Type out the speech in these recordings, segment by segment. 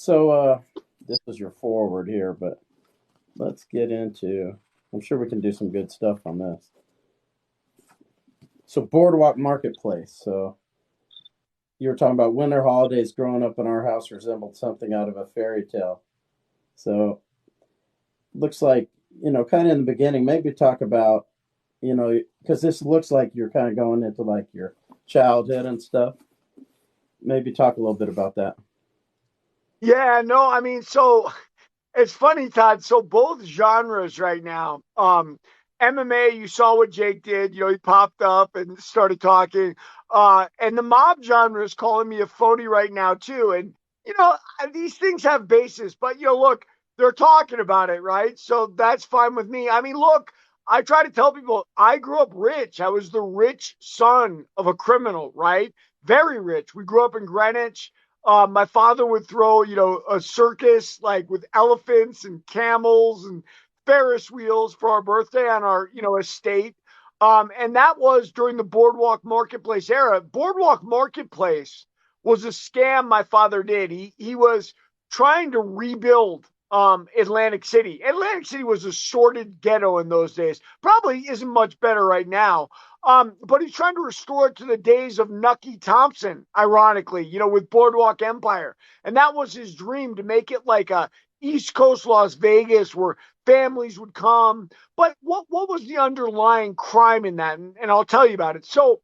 So this is your forward here, but let's get into. I'm sure we can do some good stuff on this. So Boardwalk Marketplace. So you were talking about winter holidays growing up in our house resembled something out of a fairy tale. So looks like, kind of in the beginning, maybe talk about, because this looks like you're kind of going into like your childhood and stuff. Maybe talk a little bit about that. Yeah, no, I mean, so it's funny, Todd. So both genres right now, MMA, you saw what Jake did. He popped up and started talking. And the mob genre is calling me a phony right now too. And these things have basis, but look, they're talking about it, right? So that's fine with me. I mean, look, I try to tell people I grew up rich. I was the rich son of a criminal, right? Very rich. We grew up in Greenwich. My father would throw, a circus like with elephants and camels and Ferris wheels for our birthday on our, estate. And that was during the Boardwalk Marketplace era. Boardwalk Marketplace was a scam my father did. He was trying to rebuild Atlantic City. Atlantic City was a sordid ghetto in those days. Probably isn't much better right now. But he's trying to restore it to the days of Nucky Thompson, ironically, with Boardwalk Empire. And that was his dream, to make it like a East Coast Las Vegas where families would come. But what was the underlying crime in that? And I'll tell you about it. So,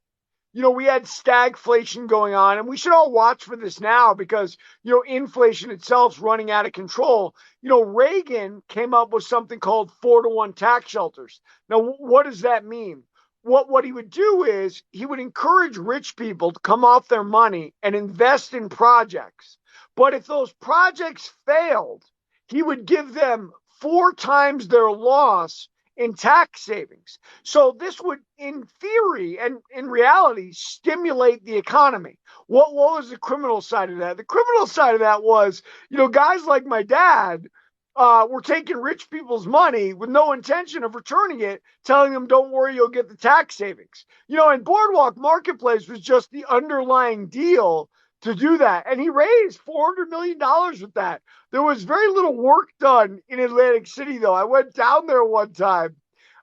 we had stagflation going on, and we should all watch for this now because, inflation itself is running out of control. Reagan came up with something called 4-to-1 tax shelters. Now, what does that mean? What he would do is he would encourage rich people to come off their money and invest in projects. But if those projects failed, he would give them four times their loss in tax savings. So this would, in theory and in reality, stimulate the economy. What was the criminal side of that? The criminal side of that was, guys like my dad were taking rich people's money with no intention of returning it, telling them, don't worry, you'll get the tax savings. And Boardwalk Marketplace was just the underlying deal to do that. And he raised $400 million with that. There was very little work done in Atlantic City, though. I went down there one time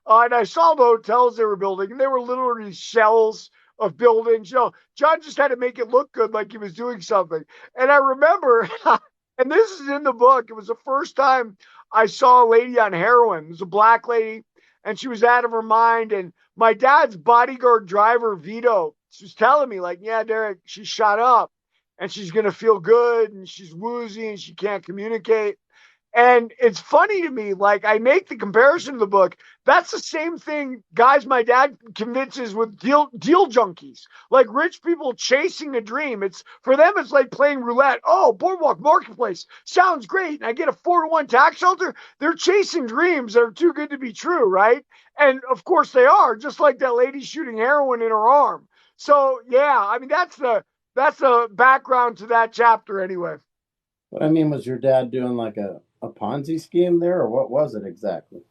and I saw the hotels they were building, and they were literally shells of buildings. John just had to make it look good, like he was doing something. And I remember, and this is in the book, it was the first time I saw a lady on heroin. It was a black lady, and she was out of her mind. And my dad's bodyguard driver, Vito, was telling me, like, yeah, Derek, she's shot up and she's going to feel good and she's woozy and she can't communicate. And it's funny to me, like I make the comparison in the book. That's the same thing, guys, my dad convinces with deal junkies, like rich people chasing a dream. It's for them, it's like playing roulette. Oh, Boardwalk Marketplace sounds great. And I get a 4-to-1 tax shelter. They're chasing dreams that are too good to be true, right? And of course they are, just like that lady shooting heroin in her arm. So yeah, I mean that's the background to that chapter anyway. What I mean, was your dad doing like a Ponzi scheme there, or what was it exactly?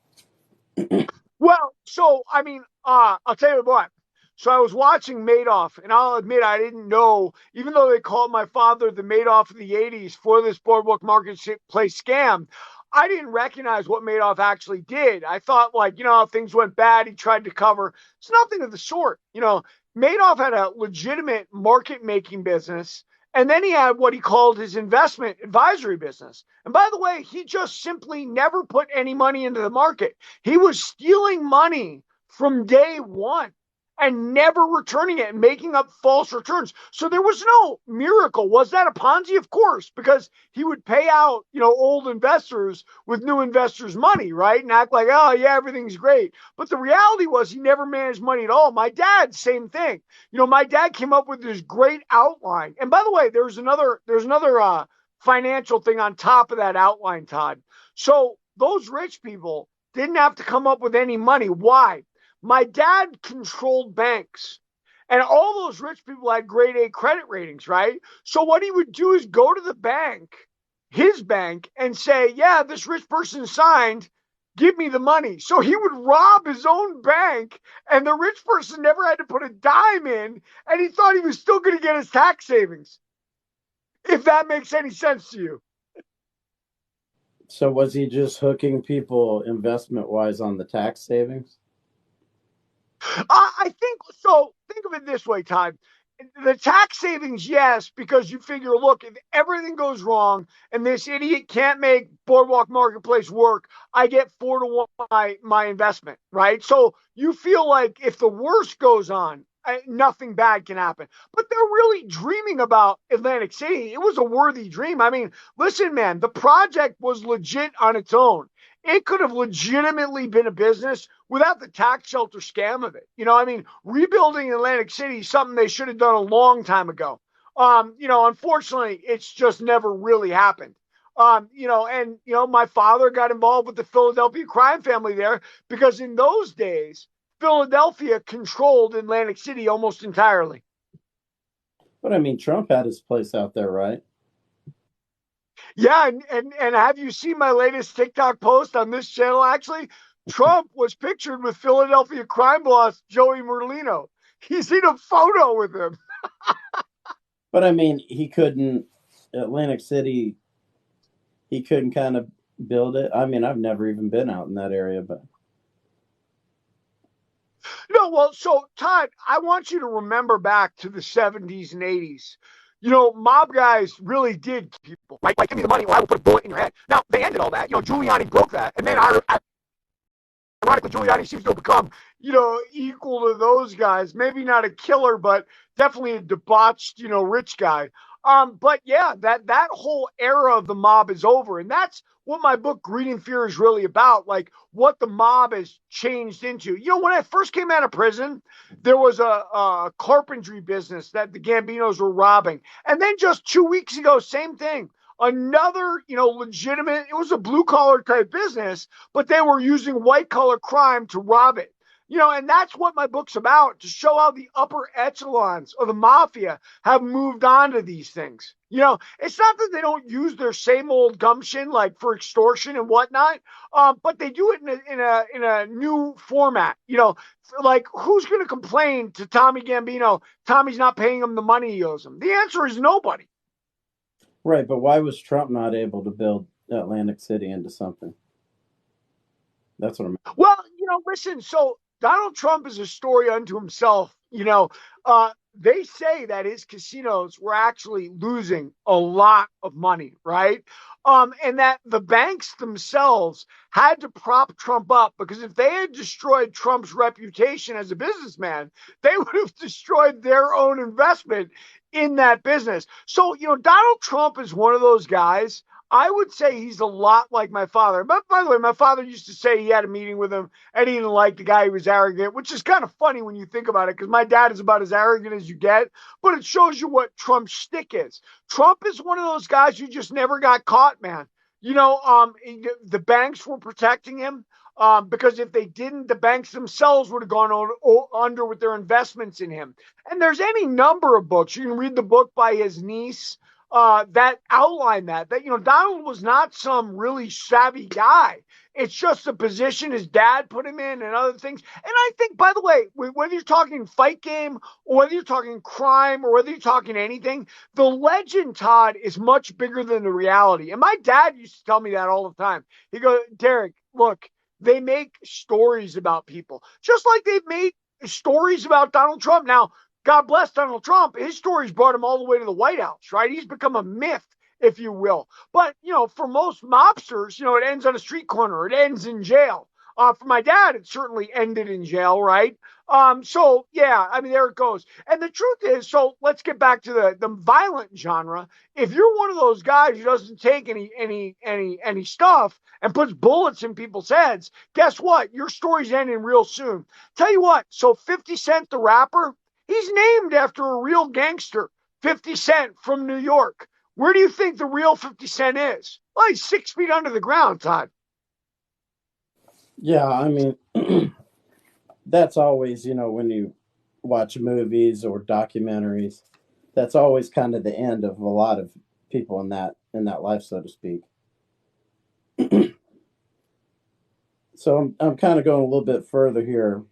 Well, so I mean, I'll tell you what. So I was watching Madoff, and I'll admit I didn't know, even though they called my father the Madoff of the '80s for this Boardwalk Marketplace scam. I didn't recognize what Madoff actually did. I thought, like, how things went bad, he tried to cover. It's nothing of the sort. Madoff had a legitimate market making business. And then he had what he called his investment advisory business. And by the way, he just simply never put any money into the market. He was stealing money from day one and never returning it and making up false returns. So there was no miracle. Was that a Ponzi? Of course, because he would pay out, old investors with new investors' money, right? And act like, oh yeah, everything's great. But the reality was he never managed money at all. My dad, same thing. My dad came up with this great outline. And by the way, there's another financial thing on top of that outline, Todd. So those rich people didn't have to come up with any money. Why? My dad controlled banks. And all those rich people had grade A credit ratings, right? So what he would do is go to the bank, his bank, and say, yeah, this rich person signed, give me the money. So he would rob his own bank, and the rich person never had to put a dime in, and he thought he was still going to get his tax savings. If that makes any sense to you. So was he just hooking people investment wise on the tax savings? I think so. Think of it this way, Todd. The tax savings, yes, because you figure, look, if everything goes wrong and this idiot can't make Boardwalk Marketplace work, I get 4 to 1 my investment, right? So you feel like if the worst goes on, nothing bad can happen. But they're really dreaming about Atlantic City. It was a worthy dream. I mean, listen, man, the project was legit on its own. It could have legitimately been a business without the tax shelter scam of it. I mean, rebuilding Atlantic City is something they should have done a long time ago. Unfortunately, it's just never really happened. My father got involved with the Philadelphia crime family there because in those days, Philadelphia controlled Atlantic City almost entirely. But I mean, Trump had his place out there, right? Yeah, and have you seen my latest TikTok post on this channel? Actually, Trump was pictured with Philadelphia crime boss Joey Merlino. He's in a photo with him. But I mean, he couldn't, Atlantic City, he couldn't kind of build it. I mean, I've never even been out in that area, but No, well, so Todd, I want you to remember back to the 70s and 80s. Mob guys really did people, right? Like, give me the money or I will put a bullet in your head. Now, they ended all that. Giuliani broke that. And then ironically, Giuliani seems to have become, equal to those guys. Maybe not a killer, but definitely a debauched, rich guy. But yeah, that whole era of the mob is over, and that's what my book Greed and Fear is really about. Like what the mob has changed into. When I first came out of prison, there was a carpentry business that the Gambinos were robbing, and then just 2 weeks ago, same thing. Another, legitimate. It was a blue collar type business, but they were using white collar crime to rob it. And that's what my book's about, to show how the upper echelons of the mafia have moved on to these things. It's not that they don't use their same old gumption like for extortion and whatnot, but they do it in a new format. Like who's going to complain to Tommy Gambino? Tommy's not paying him the money he owes him. The answer is nobody. right. But why was Trump not able to build Atlantic City into something? That's what I'm. Well, listen, so Donald Trump is a story unto himself. They say that his casinos were actually losing a lot of money, right? And that the banks themselves had to prop Trump up because if they had destroyed Trump's reputation as a businessman, they would have destroyed their own investment in that business. So, Donald Trump is one of those guys. I would say he's a lot like my father. But by the way, my father used to say he had a meeting with him and he didn't like the guy. He was arrogant, which is kind of funny when you think about it, because my dad is about as arrogant as you get. But it shows you what Trump's shtick is. Trump is one of those guys who just never got caught, man. The banks were protecting him. Because if they didn't, the banks themselves would have gone under with their investments in him. And there's any number of books. You can read the book by his niece that outline that Donald was not some really savvy guy. It's just the position his dad put him in and other things. And I think, by the way, whether you're talking fight game or whether you're talking crime or whether you're talking anything, the legend, Todd, is much bigger than the reality. And my dad used to tell me that all the time. He goes, Derek, look, they make stories about people just like they've made stories about Donald Trump. Now, God bless Donald Trump. His stories brought him all the way to the White House, right? He's become a myth, if you will. But, for most mobsters, it ends on a street corner. It ends in jail. For my dad, it certainly ended in jail, right? So yeah, I mean, there it goes. And the truth is, so let's get back to the violent genre. If you're one of those guys who doesn't take any stuff and puts bullets in people's heads, guess what? Your story's ending real soon. Tell you what, so 50 Cent the rapper, he's named after a real gangster, 50 Cent from New York. Where do you think the real 50 Cent is? Well, he's 6 feet under the ground, Todd. Yeah, I mean, that's always, when you watch movies or documentaries, that's always kind of the end of a lot of people in that life, so to speak. So I'm kind of going a little bit further here.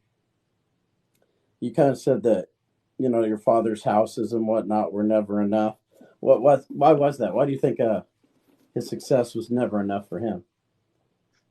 You kind of said that, your father's houses and whatnot were never enough. Why was that? Why do you think his success was never enough for him.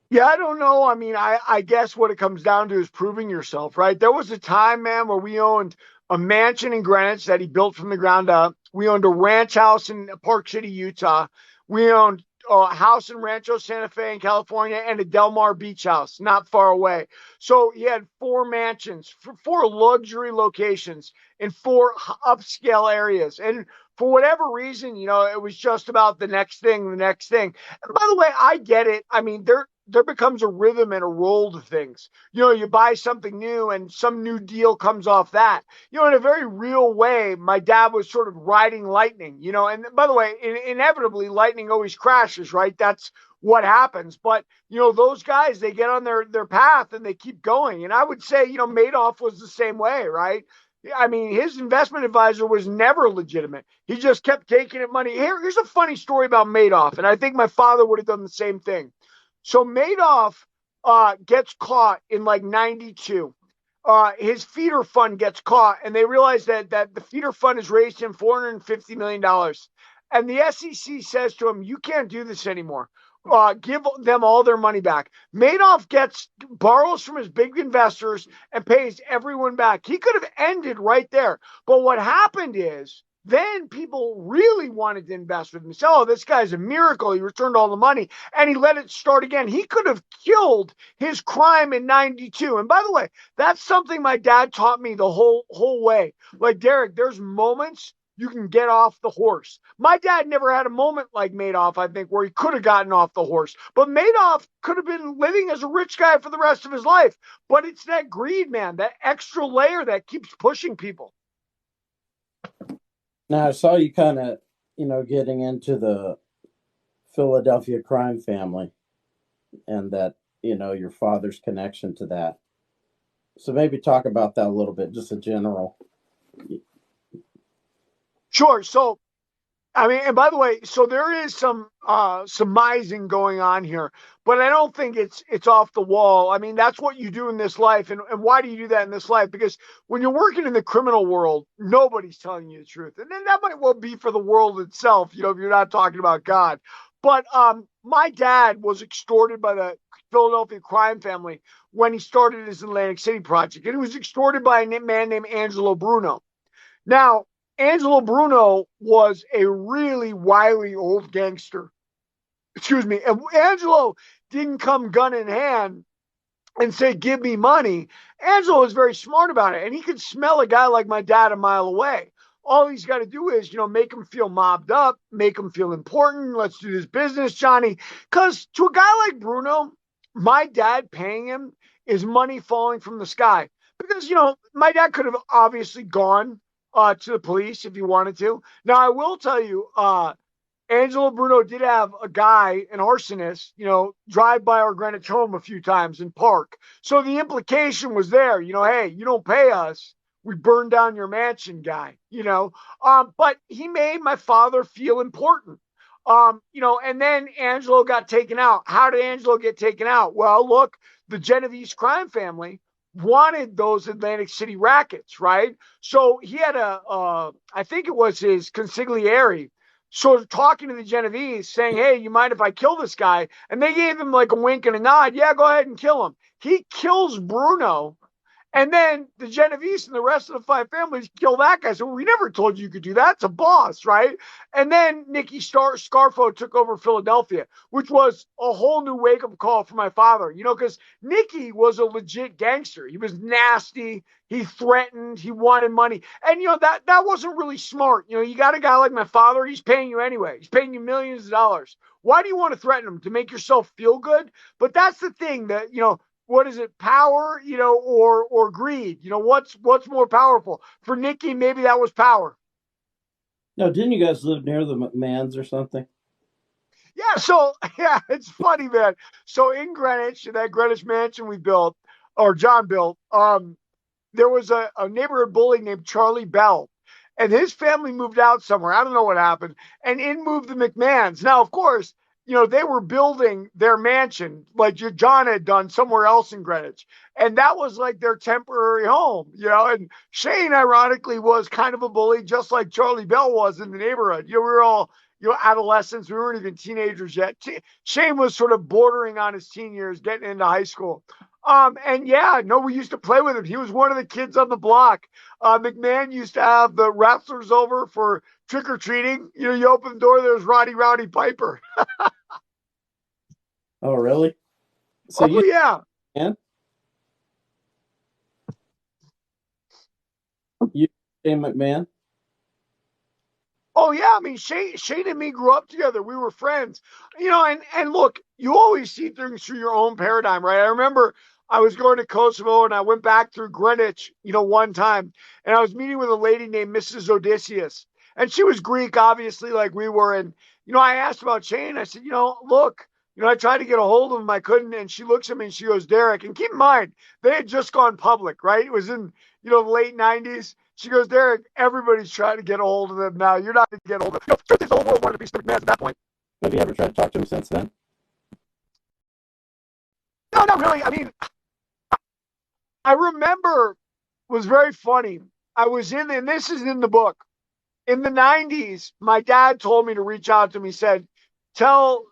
Yeah, I don't know. I mean, I guess what it comes down to is proving yourself, right? There was a time, man, where we owned a mansion in Greenwich that he built from the ground up. We owned a ranch house in Park City, Utah. We owned a house in Rancho Santa Fe in California and a Del Mar beach house not far away. So he had four mansions, four luxury locations in four upscale areas. And for whatever reason, it was just about the next thing, the next thing. And by the way, I get it. I mean, there becomes a rhythm and a roll to things. You buy something new and some new deal comes off that. In a very real way, my dad was sort of riding lightning, and by the way, inevitably lightning always crashes, right? That's what happens. But, those guys, they get on their path and they keep going. And I would say, Madoff was the same way, right? I mean, his investment advisor was never legitimate. He just kept taking it money. Here's a funny story about Madoff, and I think my father would have done the same thing. So Madoff gets caught in like 92. His feeder fund gets caught, and they realize that the feeder fund has raised him $450 million. And the SEC says to him, "You can't do this anymore. Give them all their money back." Madoff borrows from his big investors and pays everyone back. He could have ended right there. But what happened is then people really wanted to invest with him. So, oh, this guy's a miracle. He returned all the money and he let it start again. He could have killed his crime in 92. And by the way, that's something my dad taught me the whole way. Like, Derek, there's moments you can get off the horse. My dad never had a moment like Madoff, I think, where he could have gotten off the horse. But Madoff could have been living as a rich guy for the rest of his life. But it's that greed, man, that extra layer that keeps pushing people. Now I saw you kind of, getting into the Philadelphia crime family and that, your father's connection to that. So maybe talk about that a little bit, just a general. Sure. So I mean, and by the way, so there is some surmising going on here, but I don't think it's off the wall. I mean, that's what you do in this life, and why do you do that in this life? Because when you're working in the criminal world, nobody's telling you the truth, and then that might well be for the world itself. If you're not talking about God. But my dad was extorted by the Philadelphia crime family when he started his Atlantic City project, and he was extorted by a man named Angelo Bruno. Now, Angelo Bruno was a really wily old gangster. Excuse me. And Angelo didn't come gun in hand and say, "Give me money." Angelo was very smart about it. And he could smell a guy like my dad a mile away. All he's got to do is, make him feel mobbed up, make him feel important. Let's do this business, Johnny. Because to a guy like Bruno, my dad paying him is money falling from the sky. Because, my dad could have obviously gone to the police if he wanted to. Now, I will tell you, Angelo Bruno did have a guy, an arsonist, drive by our Greenwich home a few times and park. So the implication was there, hey, you don't pay us, we burn down your mansion, guy. But he made my father feel important. And then Angelo got taken out. How did Angelo get taken out? Well, look, the Genovese crime family wanted those Atlantic City rackets, right? So he had I think it was his consigliere, sort of talking to the Genovese, saying, "Hey, you mind if I kill this guy?" And they gave him like a wink and a nod. "Yeah, go ahead and kill him." He kills Bruno. And then the Genovese and the rest of the five families kill that guy. So we never told you could do that. It's a boss, right? And then Nicky Scarfo took over Philadelphia, which was a whole new wake up call for my father, because Nicky was a legit gangster. He was nasty. He threatened. He wanted money. And, that wasn't really smart. You got a guy like my father. He's paying you anyway. He's paying you millions of dollars. Why do you want to threaten him? To make yourself feel good? But that's the thing that, what is it, power, or greed? What's more powerful? For Nicky, maybe that was power. No, didn't you guys live near the McMahons or something? Yeah, so yeah, it's funny, man. So in Greenwich, in that Greenwich mansion we built, or John built, there was a neighborhood bully named Charlie Bell. And his family moved out somewhere. I don't know what happened. And in moved the McMahons. Now, of course, they were building their mansion like John had done somewhere else in Greenwich. And that was like their temporary home. And Shane, ironically, was kind of a bully, just like Charlie Bell was in the neighborhood. We were all adolescents. We weren't even teenagers yet. Shane was sort of bordering on his teen years, getting into high school. And yeah, no, we used to play with him. He was one of the kids on the block. McMahon used to have the wrestlers over for trick or treating. You open the door, there's Rowdy Piper. Oh, really? So Oh you, yeah. man, you, Shane McMahon. Oh yeah, I mean Shane and me grew up together. We were friends. And look, you always see things through your own paradigm, right? I remember I was going to Kosovo and I went back through Greenwich, one time, and I was meeting with a lady named Mrs. Odysseus. And she was Greek, obviously, like we were. And I asked about Shane. I said, look, I tried to get a hold of him, I couldn't. And she looks at me and she goes, Derek, and keep in mind, they had just gone public, right? It was in, the late 90s. She goes, Derek, everybody's trying to get a hold of them now. You're not going to get a hold of them. Truth is, the whole world wanted to be Steve McMahon at that point. Have you ever tried to talk to him since then? No, not really. I mean, I remember it was very funny. I was and this is in the book. In the 90s, my dad told me to reach out to him. He said, tell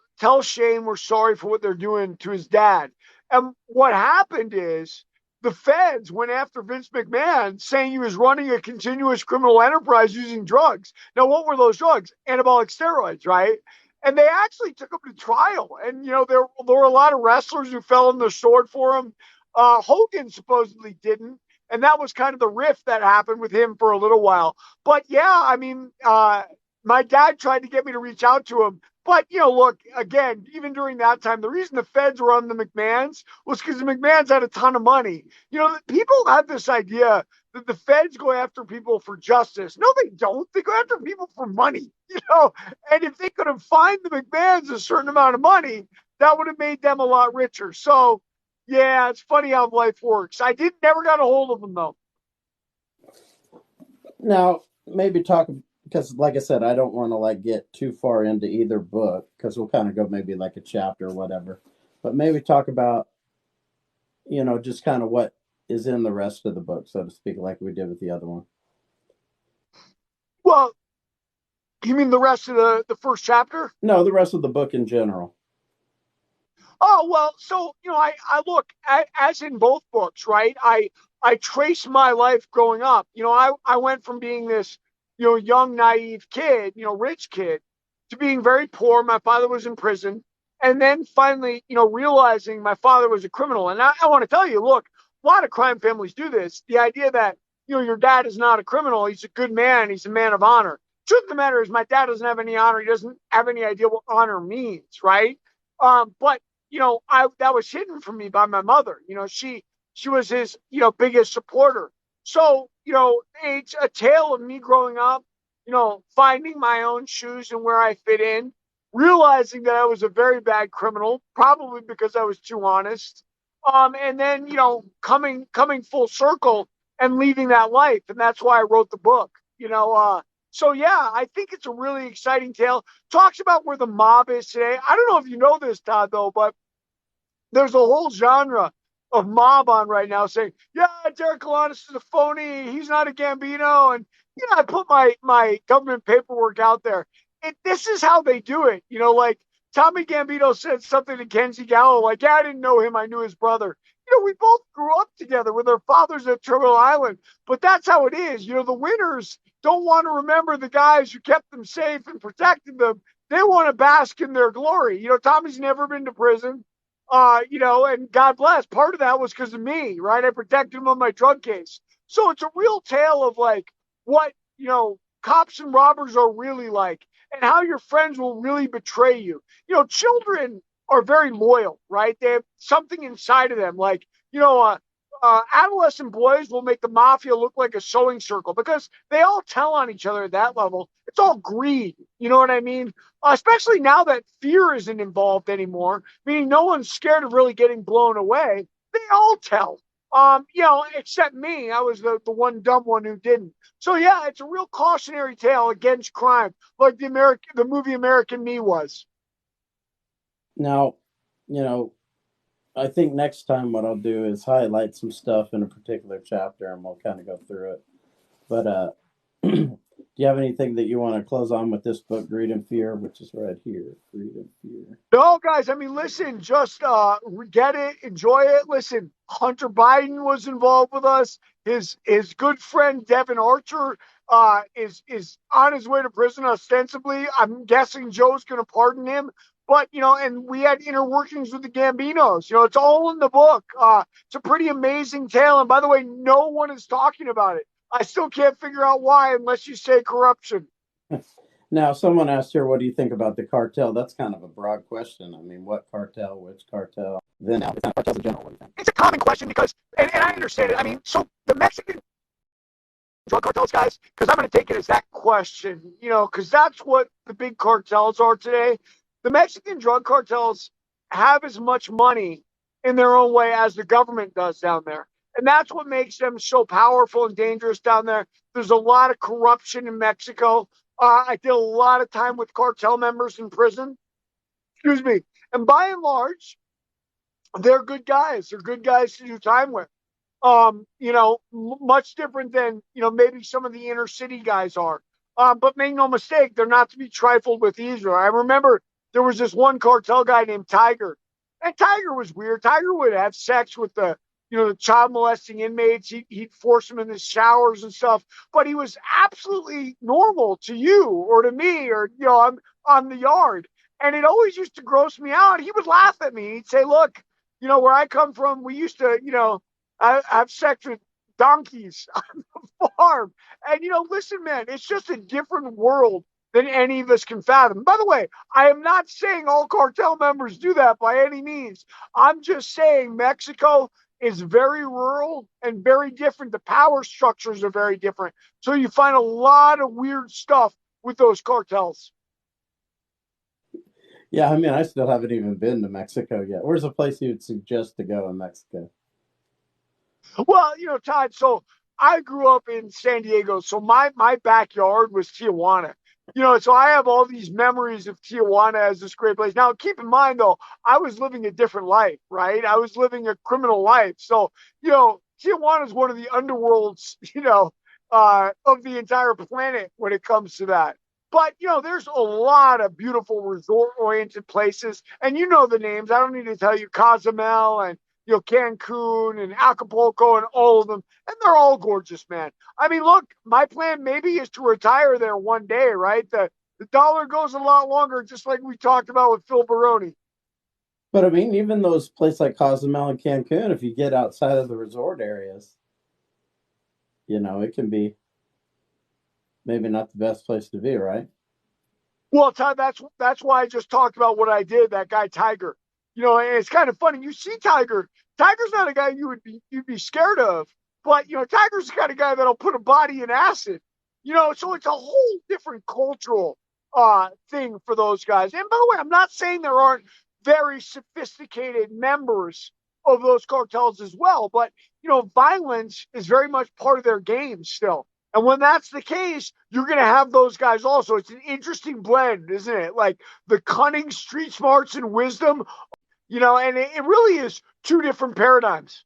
Shane we're sorry for what they're doing to his dad. And what happened is the feds went after Vince McMahon saying he was running a continuous criminal enterprise using drugs. Now, what were those drugs? Anabolic steroids, right? And they actually took him to trial. And, there were a lot of wrestlers who fell on the sword for him. Hogan supposedly didn't. And that was kind of the rift that happened with him for a little while. But yeah, I mean, my dad tried to get me to reach out to him. But, look, again, even during that time, the reason the feds were on the McMahons was because the McMahons had a ton of money. People have this idea that the feds go after people for justice. No, they don't. They go after people for money, And if they could have fined the McMahons a certain amount of money, that would have made them a lot richer. So, yeah, it's funny how life works. I never got a hold of them, though. Now, maybe talk because, like I said, I don't want to get too far into either book because we'll kind of go maybe like a chapter or whatever. But maybe talk about just kind of what is in the rest of the book, so to speak, like we did with the other one. Well, you mean the rest of the first chapter? No, the rest of the book in general. Oh, well, so, I look as in both books, right? I trace my life growing up. I went from being this, young, naive kid, rich kid, to being very poor. My father was in prison. And then finally, realizing my father was a criminal. And I want to tell you, look, a lot of crime families do this. The idea that, your dad is not a criminal, he's a good man, he's a man of honor. Truth of the matter is, my dad doesn't have any honor. He doesn't have any idea what honor means, right? But I that was hidden from me by my mother. She was his, biggest supporter. So, it's a tale of me growing up, finding my own shoes and where I fit in, realizing that I was a very bad criminal, probably because I was too honest. And then, coming full circle and leaving that life. And that's why I wrote the book, so yeah, I think it's a really exciting tale. Talks about where the mob is today. I don't know if you know this, Todd, though, but there's a whole genre of mob on right now saying, yeah, Derek Galanis is a phony. He's not a Gambino. And, I put my government paperwork out there. This is how they do it. Like Tommy Gambino said something to Kenzie Gallo, like, yeah, I didn't know him. I knew his brother. We both grew up together with our fathers at Turtle Island. But that's how it is. The winners don't want to remember the guys who kept them safe and protected them. They want to bask in their glory. Tommy's never been to prison. And God bless. Part of that was because of me, right? I protected him on my drug case. So it's a real tale of like what, cops and robbers are really like and how your friends will really betray you. Children are very loyal, right? They have something inside of them. Like, adolescent boys will make the mafia look like a sewing circle because they all tell on each other at that level. It's all greed. You know what I mean? Especially now that fear isn't involved anymore, meaning no one's scared of really getting blown away. They all tell. Except me. I was the one dumb one who didn't. So yeah, it's a real cautionary tale against crime, like the movie American Me was. Now, you know, I think next time what I'll do is highlight some stuff in a particular chapter and we'll kind of go through it. But Do you have anything that you want to close on with this book, Greed and Fear, which is right here? Greed and Fear. No, guys, I mean, listen, just get it, enjoy it. Listen, Hunter Biden was involved with us. His good friend Devin Archer is on his way to prison ostensibly. I'm guessing Joe's going to pardon him. But and we had inner workings with the Gambinos. It's all in the book. It's a pretty amazing tale. And by the way, no one is talking about it. I still can't figure out why, unless you say corruption. Now, someone asked here, what do you think about the cartel? That's kind of a broad question. I mean, what cartel, which cartel? Then now, it's not cartels in general. What do you think? It's a common question because, and I understand it. I mean, so the Mexican drug cartels, guys, because I'm going to take it as that question, because that's what the big cartels are today. The Mexican drug cartels have as much money in their own way as the government does down there. And that's what makes them so powerful and dangerous down there. There's a lot of corruption in Mexico. I did a lot of time with cartel members in prison. Excuse me. And by and large, they're good guys. They're good guys to do time with. Much different than, maybe some of the inner city guys are. But make no mistake, they're not to be trifled with either. I remember there was this one cartel guy named Tiger. And Tiger was weird. Tiger would have sex with the child molesting inmates. He'd force them in the showers and stuff. But he was absolutely normal to you or to me or, on the yard. And it always used to gross me out. He would laugh at me. He'd say, look, where I come from, we used to, I have sex with donkeys on the farm. And, listen, man, it's just a different world than any of us can fathom. By the way, I am not saying all cartel members do that by any means. I'm just saying Mexico is very rural and very different. The power structures are very different. So you find a lot of weird stuff with those cartels. Yeah, I mean, I still haven't even been to Mexico yet. Where's a place you would suggest to go in Mexico? Well, Todd, so I grew up in San Diego. So my backyard was Tijuana. So I have all these memories of Tijuana as this great place. Now, keep in mind, though, I was living a different life, right? I was living a criminal life. So, Tijuana is one of the underworlds, of the entire planet when it comes to that. But, there's a lot of beautiful resort oriented places. And you know the names. I don't need to tell you Cozumel and Cancun and Acapulco and all of them. And they're all gorgeous, man. I mean, look, my plan maybe is to retire there one day, right? The dollar goes a lot longer, just like we talked about with Phil Baroni. But I mean, even those places like Cozumel and Cancun, if you get outside of the resort areas, it can be maybe not the best place to be, right? Well, Todd, that's why I just talked about what I did. That guy Tiger, and it's kind of funny. You see Tiger. Tiger's not a guy you'd be scared of, but Tiger's the kind of guy that'll put a body in acid. So it's a whole different cultural thing for those guys. And by the way, I'm not saying there aren't very sophisticated members of those cartels as well, but violence is very much part of their game still. And when that's the case, you're going to have those guys also. It's an interesting blend, isn't it? Like the cunning, street smarts, and wisdom, and it really is two different paradigms.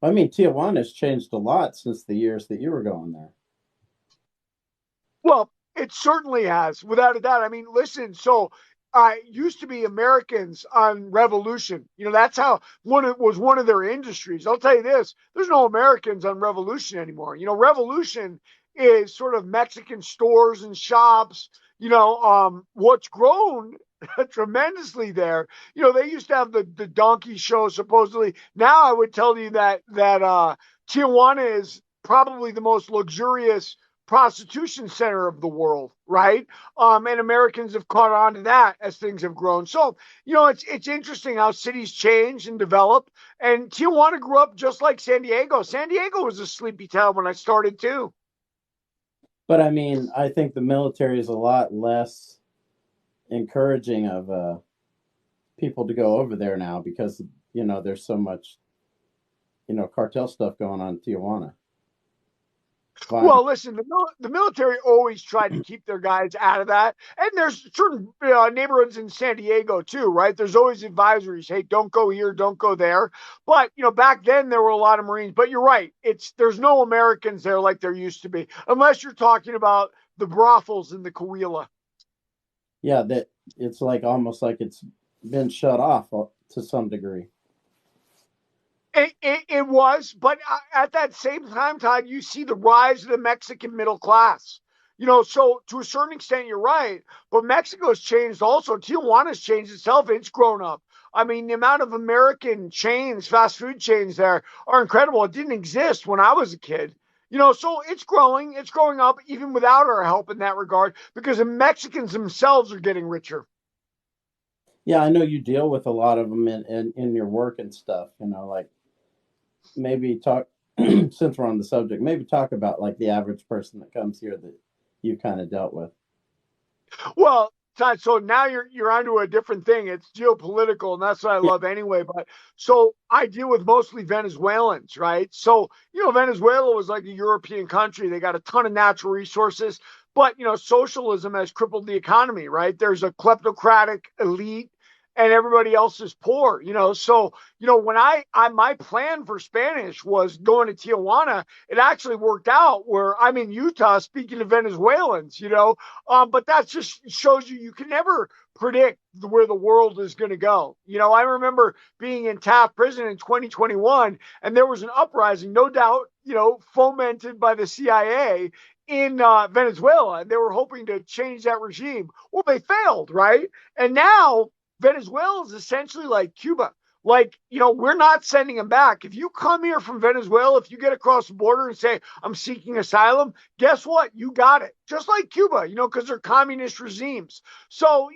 I mean, Tijuana has changed a lot since the years that you were going there. Well, it certainly has, without a doubt. I mean, listen, so used to be Americans on Revolution. That's how one of their industries. I'll tell you this: there's no Americans on Revolution anymore. Revolution is sort of Mexican stores and shops. What's grown tremendously there. They used to have the donkey show supposedly. Now I would tell you that Tijuana is probably the most luxurious prostitution center of the world, right? And Americans have caught on to that as things have grown. So, it's interesting how cities change and develop. And Tijuana grew up just like San Diego. San Diego was a sleepy town when I started too. But I mean, I think the military is a lot less encouraging of people to go over there now because there's so much cartel stuff going on in Tijuana. Fine. Well, listen, the military always tried to keep their guys out of that. And there's certain neighborhoods in San Diego too, right? There's always advisories. Hey, don't go here, don't go there. But, back then there were a lot of Marines. But you're right. There's no Americans there like there used to be, unless you're talking about the brothels in the Coahuila. Yeah, that it's like almost like it's been shut off to some degree. It was, but at that same time, Todd, you see the rise of the Mexican middle class. So to a certain extent, you're right. But Mexico's changed also. Tijuana's changed itself. It's grown up. I mean, the amount of American chains, fast food chains there are incredible. It didn't exist when I was a kid. So it's growing. It's growing up even without our help in that regard because the Mexicans themselves are getting richer. Yeah, I know you deal with a lot of them in your work and stuff. Like maybe talk since we're on the subject, maybe talk about like the average person that comes here that you kind of dealt with. Well, Todd, so now you're onto a different thing. It's geopolitical, and that's what I Yeah, love anyway. But so I deal with mostly Venezuelans, right? So Venezuela was like a European country. They got a ton of natural resources, but socialism has crippled the economy, right? There's a kleptocratic elite, and everybody else is poor. So when I my plan for Spanish was going to Tijuana, it actually worked out where I'm in Utah speaking to Venezuelans. But that just shows you can never predict where the world is going to go. I remember being in Taft prison in 2021, and there was an uprising, no doubt, fomented by the CIA in Venezuela, and they were hoping to change that regime. Well, they failed, right? And now Venezuela is essentially like Cuba. Like, we're not sending them back. If you come here from Venezuela, if you get across the border and say, I'm seeking asylum, guess what? You got it. Just like Cuba, because they're communist regimes. So,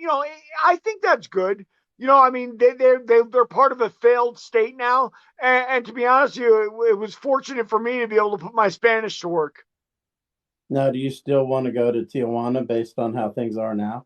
I think that's good. I mean, they're part of a failed state now. And to be honest with you, it was fortunate for me to be able to put my Spanish to work. now, do you still want to go to Tijuana based on how things are now?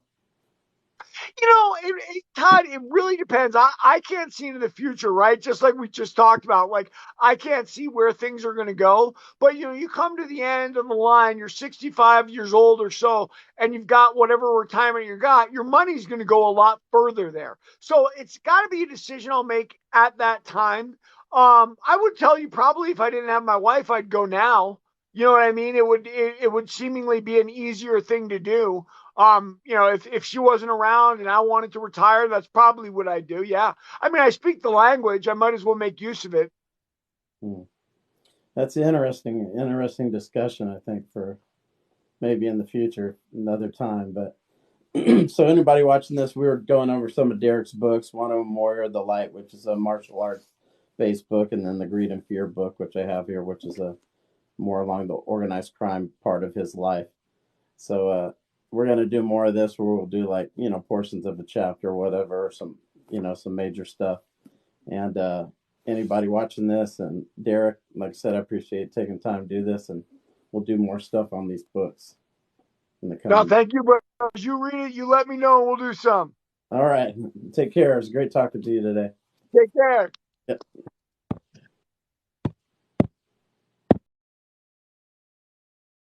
Todd, it really depends. I can't see into the future, right? Just like we just talked about. Like, I can't see where things are going to go. But, you come to the end of the line, you're 65 years old or so, and you've got whatever retirement you got, your money's going to go a lot further there. So it's got to be a decision I'll make at that time. I would tell you probably if I didn't have my wife, I'd go now. You know what I mean? It would seemingly be an easier thing to do. If she wasn't around and I wanted to retire, that's probably what I'd do. Yeah. I mean, I speak the language. I might as well make use of it. Hmm. That's an interesting discussion, I think, for maybe in the future, another time. But so, anybody watching this, we were going over some of Derek's books. One of them, Warrior of the Light, which is a martial arts based book, and then the Greed and Fear book, which I have here, which is a more along the organized crime part of his life. So, we're gonna do more of this, where we'll do like portions of a chapter, or whatever, or some major stuff. And anybody watching this, and Derek, like I said, I appreciate taking time to do this, and we'll do more stuff on these books in the No, coming. thank you. But as you read it, you let me know and we'll do some. All right, take care. It's great talking to you today. Take care. Yep.